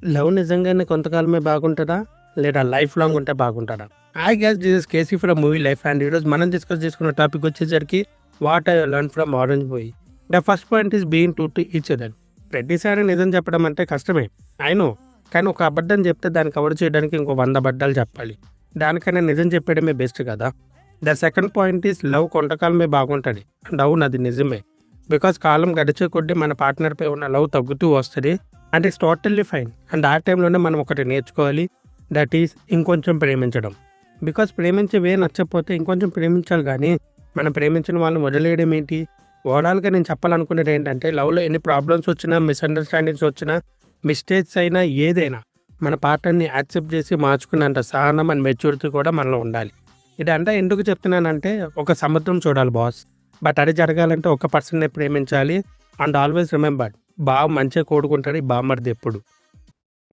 Love నిజంగానే కొంతకాలమే బాగుంటదా? లేదా లైఫ్ లాంగ్ ఉంటే బాగుంటదా? I guess this is KC from movie life and ఈరోజు మనం డిస్కస్ చేసుకున్న టాపిక్ వచ్చేసరికి what I learn from Orange movie. The first point is being true to each other. ప్రతిసారి నిజం చెప్పడం అంటే కష్టమే, ఐ నో. కానీ ఒక అబద్ధం చెప్తే దాన్ని కవర్ చేయడానికి ఇంకో 100 అబద్ధాలు చెప్పాలి. దానికన్నా నిజం చెప్పడమే బెస్ట్ కదా. The second point is love కొంతకాలమే బాగుంటుంది. అండ్ అవును, అది నిజమే. బికాస్ కాలం గడిచే కొద్దీ మన పార్ట్నర్పై ఉన్న లవ్ తగ్గుతూ వస్తుంది. And it's totally fine. And ఆ టైంలోనే మనం ఒకటి నేర్చుకోవాలి, దట్ ఈస్ ఇంకొంచెం ప్రేమించడం. బికాస్ ప్రేమించే వే నచ్చకపోతే ఇంకొంచెం ప్రేమించాలి, కానీ మనం ప్రేమించిన వాళ్ళని వదిలేయడం ఏంటి? ఓవరాల్గా నేను చెప్పాలనుకునేది ఏంటంటే, లవ్లో ఎన్ని ప్రాబ్లమ్స్ వచ్చినా, మిస్అండర్స్టాండింగ్స్ వచ్చినా, మిస్టేక్స్ అయినా, ఏదైనా మన పార్ట్నర్ని యాక్సెప్ట్ చేసి మార్చుకున్నంత సహనం అండ్ మెచ్యూరిటీ కూడా మనలో ఉండాలి. ఇదంతా ఎందుకు చెప్తున్నానంటే, ఒక సముద్రం చూడాలి బాస్, బట్ అది జరగాలంటే ఒక పర్సన్నే ప్రేమించాలి. అండ్ ఆల్వేస్ రిమెంబర్, బావ మంచిగా కోరుకుంటాడు ఈ బామ్మర్ది ఎప్పుడు.